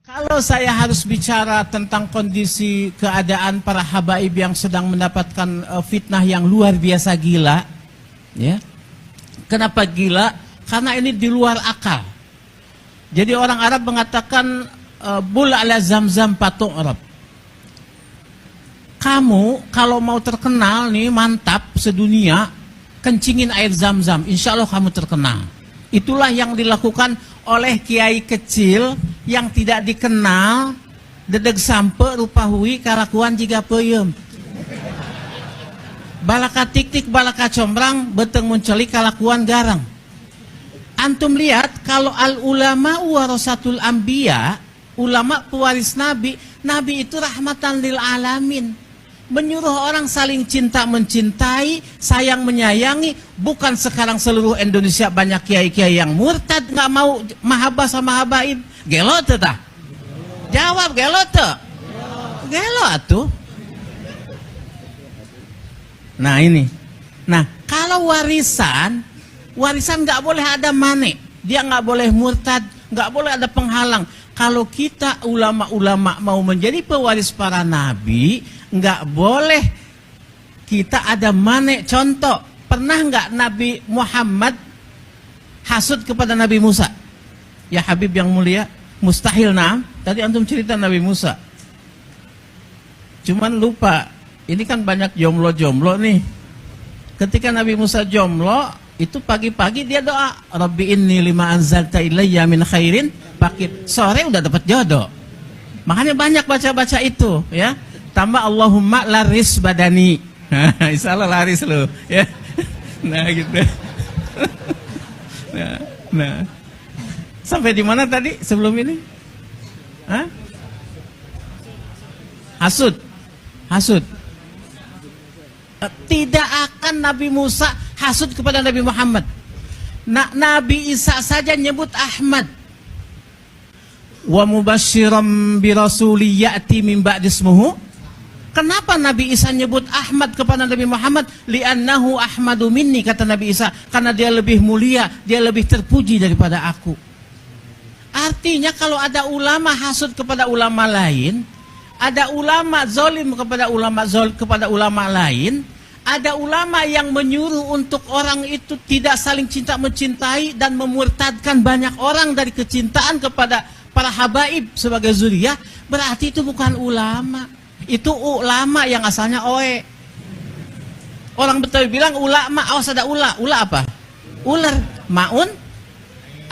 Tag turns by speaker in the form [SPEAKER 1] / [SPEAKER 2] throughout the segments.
[SPEAKER 1] Kalau saya harus bicara tentang kondisi keadaan para habaib yang sedang mendapatkan fitnah yang luar biasa gila, ya. Kenapa gila? Karena ini di luar akal. Jadi orang Arab mengatakan bul ala zamzam patung Arab. Kamu kalau mau terkenal nih mantap sedunia, kencingin air zam-zam, insya Allah kamu terkenal. Itulah yang dilakukan oleh kiai kecil yang tidak dikenal, dedeg sampe rupa hui kalakuan jika peyem. Balaka tik-tik balaka combrang beteng munculi kalakuan garang. Antum lihat kalau al ulama warasatul anbiya, ulama pewaris nabi, nabi itu rahmatan lil alamin. Menyuruh orang saling cinta mencintai, sayang menyayangi. Bukan sekarang seluruh Indonesia banyak kiai-kiai yang murtad, nggak mau mahabbah sama habaib. Gelo tuh tah? Jawab gelo tuh? Gelo atuh. Nah ini. Nah kalau warisan nggak boleh ada mane. Dia nggak boleh murtad, nggak boleh ada penghalang. Kalau kita ulama-ulama mau menjadi pewaris para nabi, nggak boleh kita ada mane. Contoh, pernah nggak Nabi Muhammad hasud kepada Nabi Musa? Ya Habib yang mulia, mustahil. Nah, tadi antum cerita Nabi Musa. Cuman lupa, ini kan banyak jomblo-jomblo nih. Ketika Nabi Musa jomblo, itu pagi-pagi dia doa, Rabbi inni lima anzalta ilayya min khairin pakit. Sore udah dapat jodoh. Makanya banyak baca-baca itu, ya. Tambah Allahumma laris badani. Insya Allah laris lo, ya. Nah gitu. Nah. Sampai di mana tadi sebelum ini? Hah? Hasud. Tidak akan Nabi Musa hasud kepada Nabi Muhammad. Nabi Isa saja nyebut Ahmad. Wa mubasysyiram bi rasuli ya'ti min ba'di ismuhu. Kenapa Nabi Isa nyebut Ahmad kepada Nabi Muhammad? Li'annahu ahmadu minni, kata Nabi Isa, karena dia lebih mulia, dia lebih terpuji daripada aku. Artinya kalau ada ulama hasud kepada ulama lain, ada ulama zolim kepada ulama lain, ada ulama yang menyuruh untuk orang itu tidak saling cinta mencintai dan memurtadkan banyak orang dari kecintaan kepada para habaib sebagai zuriyah, berarti itu bukan ulama. Itu ulama yang asalnya oe. Orang Betawi bilang ulama, awas ada ula. Ula apa? Ular, maun,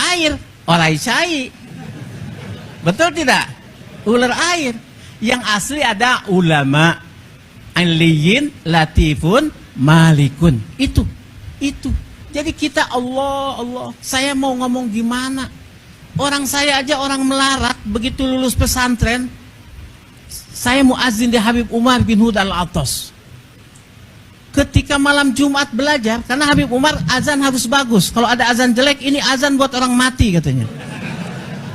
[SPEAKER 1] air, orai cai. Betul tidak? Ular air. Yang asli ada ulama, aliyin, latifun, malikun. Itu. Jadi kita Allah. Saya mau ngomong gimana? Orang saya aja orang melarat, begitu lulus pesantren, saya muazin di Habib Umar bin Hud al-Attas. Ketika malam Jumat belajar, karena Habib Umar azan harus bagus. Kalau ada azan jelek, ini azan buat orang mati katanya.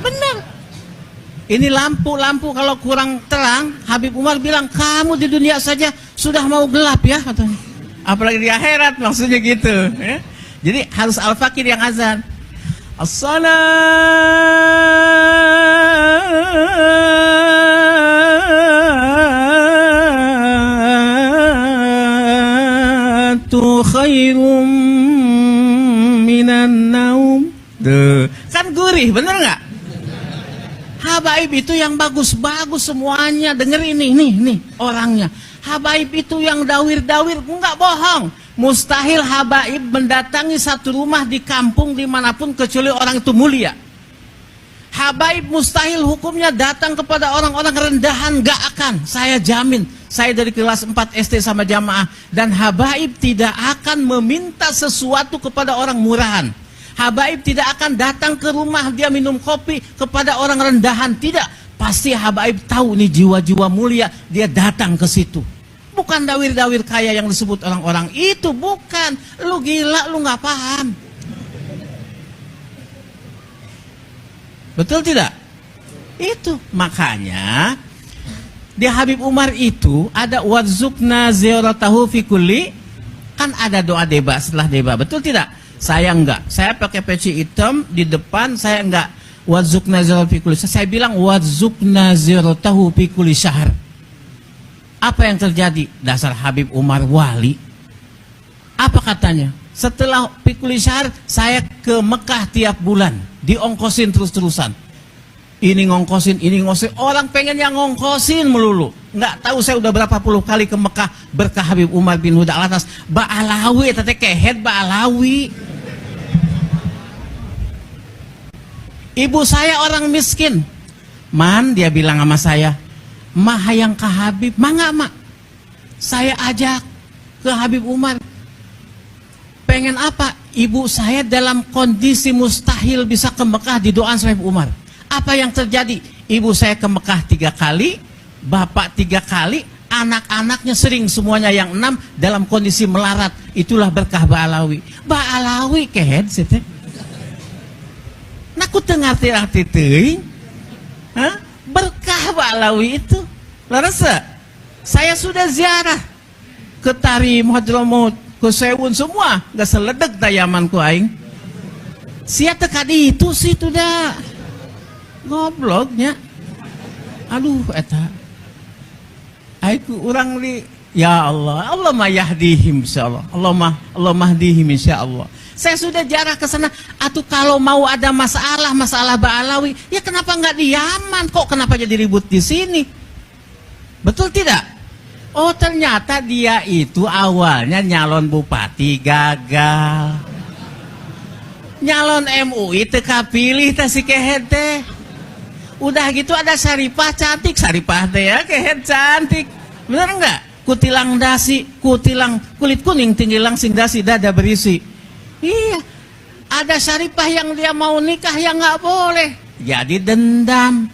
[SPEAKER 1] Benar. Ini lampu kalau kurang terang, Habib Umar bilang, kamu di dunia saja sudah mau gelap ya katanya. Apalagi di akhirat, maksudnya gitu. Ya? Jadi harus Al-Fakir yang azan. As-salatu khairum minan naum. Kan gurih, bener nggak? Habaib itu yang bagus-bagus semuanya. Denger ini, nih orangnya. Habaib itu yang dawir-dawir, enggak bohong. Mustahil habaib mendatangi satu rumah di kampung dimanapun kecuali orang itu mulia. Habaib mustahil hukumnya datang kepada orang-orang rendahan, gak akan. Saya jamin, saya dari kelas 4 SD sama jamaah. Dan habaib tidak akan meminta sesuatu kepada orang murahan. Habaib tidak akan datang ke rumah dia minum kopi kepada orang rendahan. Tidak, pasti habaib tahu nih jiwa-jiwa mulia, dia datang ke situ. Bukan dawir-dawir kaya yang disebut orang-orang itu, bukan. Lu gila, lu nggak paham. Betul tidak? Itu makanya di Habib Umar itu ada warzuqna ziyaratahu fi kulli, kan ada doa deba setelah deba, betul tidak? Saya enggak, saya pakai peci hitam di depan, saya enggak Wazukna zero fi kulli syahr. Saya bilang wazukna zero tahu fi kulli syahr. Apa yang terjadi? Dasar Habib Umar wali. Apa katanya? Setelah fi kulli syahr saya ke Mekah tiap bulan, diongkosin terus-terusan. Ini ngongkosin, ini ngongkosin. Orang pengen yang ngongkosin melulu. Nggak tahu saya udah berapa puluh kali ke Mekah berkah Habib Umar bin Huda Alatas. Ba'alawi, tete kehet Ba'alawi. Ibu saya orang miskin. Man, dia bilang sama saya, mah hayang ke Habib, mangga mak. Saya ajak ke Habib Umar. Pengen apa? Ibu saya dalam kondisi mustahil bisa ke Mekah di doa Habib Umar. Apa yang terjadi? Ibu saya ke Mekah 3 kali, bapak 3 kali, anak-anaknya sering semuanya yang 6 dalam kondisi melarat. Itulah berkah Ba'alawi. Ba'alawi kehed sih. Naku tengarti-arti teuing. Berkah Ba'alawi itu. Larasa, saya sudah ziarah ke Tarim, Hadramut, ke Sewun semua, gak seledek dayamanku aing. Sia teka di itu sih tuh dah. Gobloknya. Aduh eta. Aiku urang li ya Allah, Allah mah yahdihim insyaallah. Allah mahdihim insyaallah. Saya sudah jarah ke sana. Atuh kalau mau ada masalah Ba'alawi, ya kenapa nggak di Yaman? Kok kenapa jadi ribut di sini? Betul tidak? Oh ternyata dia itu awalnya nyalon bupati gagal. Nyalon MUI teka pilih teh si kehet teh. Udah gitu ada Syarifah cantik, Syarifah teh ya kehet cantik. Bener enggak? Kutilang dasi, kutilang kulit kuning tinggi langsing dasi dada berisi. Iya, ada Syarifah yang dia mau nikah yang nggak boleh, jadi dendam.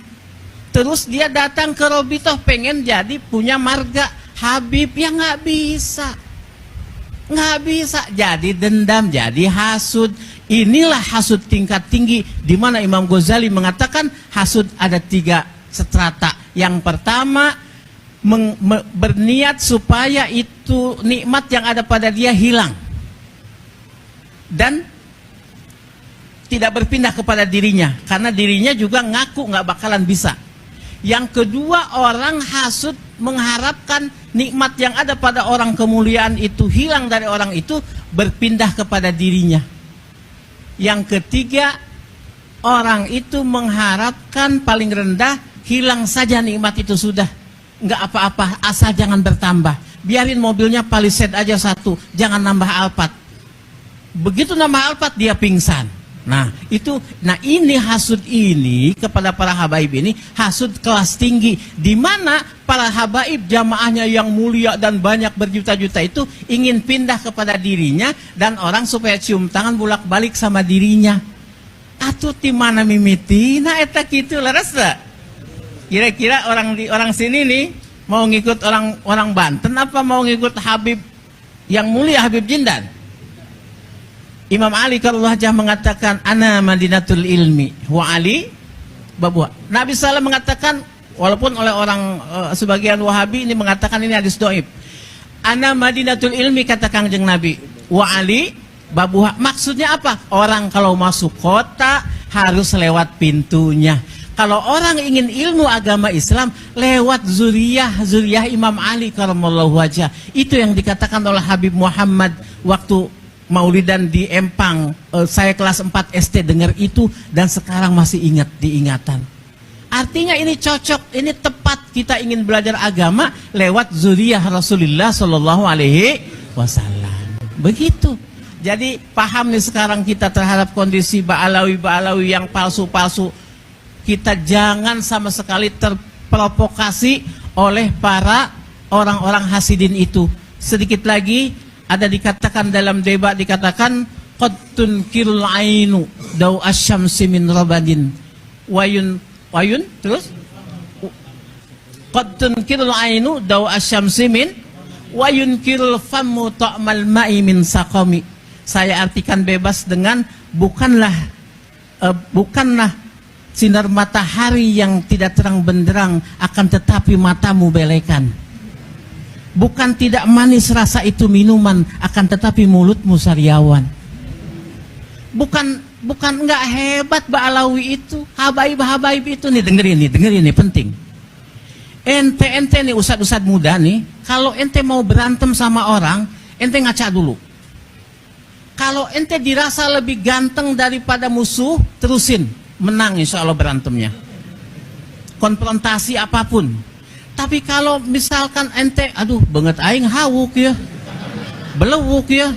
[SPEAKER 1] Terus dia datang ke Robitoh pengen jadi punya marga Habib yang nggak bisa, jadi dendam, jadi hasud. Inilah hasud tingkat tinggi, di mana Imam Ghazali mengatakan hasud ada 3 strata. Yang pertama berniat supaya itu nikmat yang ada pada dia hilang dan tidak berpindah kepada dirinya, karena dirinya juga ngaku nggak bakalan bisa. Yang kedua, orang hasud mengharapkan nikmat yang ada pada orang kemuliaan itu hilang dari orang itu, berpindah kepada dirinya. Yang ketiga, orang itu mengharapkan paling rendah hilang saja nikmat itu sudah, nggak apa-apa, asal jangan bertambah. Biarin mobilnya Palisade aja 1, jangan nambah Alphard. Begitu nambah Alphard dia pingsan. Nah ini hasud ini kepada para habaib ini hasud kelas tinggi, di mana para habaib jamaahnya yang mulia dan banyak berjuta-juta itu ingin pindah kepada dirinya dan orang supaya cium tangan bolak-balik sama dirinya. Atuh di mana mimiti? Nah eta kitu laras tak? Kira-kira orang sini nih mau ngikut orang Banten apa mau ngikut Habib yang mulia Habib Jindan? Imam Ali karullah jah mengatakan ana madinatul ilmi wa Ali babwa. Nabi SAW mengatakan, walaupun oleh orang sebagian Wahabi ini mengatakan ini hadis dhaif. Ana madinatul ilmi kata Kangjeng Nabi, wa Ali babuha. Maksudnya apa? Orang kalau masuk kota harus lewat pintunya. Kalau orang ingin ilmu agama Islam lewat zuriyah Imam Ali karamallahu wajah. Itu yang dikatakan oleh Habib Muhammad waktu Maulidan di Empang. Saya kelas 4 SD dengar itu dan sekarang masih ingat diingatan. Artinya ini cocok, ini tepat kita ingin belajar agama lewat zuriyah Rasulullah Shallallahu Alaihi Wasallam. Begitu. Jadi paham nih sekarang kita terhadap kondisi Ba'alawi yang palsu-palsu. Kita jangan sama sekali terprovokasi oleh para orang-orang hasidin itu. Sedikit lagi ada dikatakan dalam debat, dikatakan qad tunkirul ainu daw asyamsi min rabadin wayun terus qad tunkirul ainu daw asyamsi min wayunkirul famu ta'mal ma'i min saqami. Saya artikan bebas dengan bukanlah sinar matahari yang tidak terang benderang, akan tetapi matamu belekan. Bukan tidak manis rasa itu minuman, akan tetapi mulutmu sariawan. Bukan Bukan enggak hebat Ba'alawi itu, habaib-habaib itu nih, dengerin nih penting. Ente nih ustad-ustad muda nih, kalau ente mau berantem sama orang, ente ngaca dulu. Kalau ente dirasa lebih ganteng daripada musuh, terusin, menang insya Allah berantemnya. Konfrontasi apapun. Tapi kalau misalkan ente, aduh banget aing hawuk ya, belewuk ya,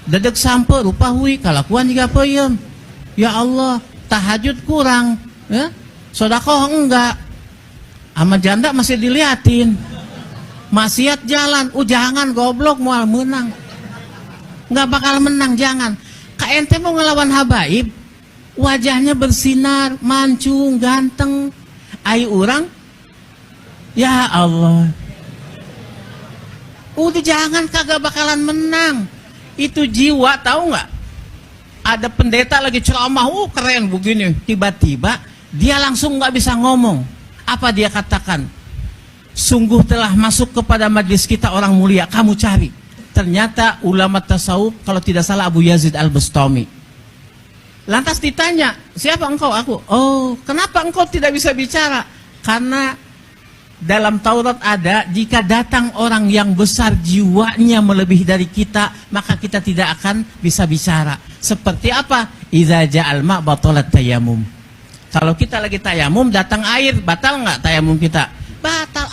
[SPEAKER 1] dedek sampe rupa hui, kalakuan juga peyem. Ya Allah, tahajud kurang, ya? Sodakoh enggak, sama janda masih diliatin, maksiat jalan, jangan goblok mual menang, nggak bakal menang, jangan. Ka ente mau ngelawan habaib, wajahnya bersinar, mancung, ganteng, ayu orang, ya Allah, udah jangan, kagak bakalan menang. Itu jiwa, tahu nggak? Ada pendeta lagi ceramah, keren begini, tiba-tiba dia langsung nggak bisa ngomong. Apa dia katakan? Sungguh telah masuk kepada majlis kita orang mulia, kamu cari. Ternyata ulama tasawuf, kalau tidak salah Abu Yazid Al-Bustami. Lantas ditanya, siapa engkau? Aku. Oh, kenapa engkau tidak bisa bicara? Karena dalam Taurat ada, jika datang orang yang besar jiwanya melebihi dari kita, maka kita tidak akan bisa bicara. Seperti apa? Idza ja'al ma' batalat tayammum. Kalau kita lagi tayamum, datang air, batal nggak tayamum kita? Batal.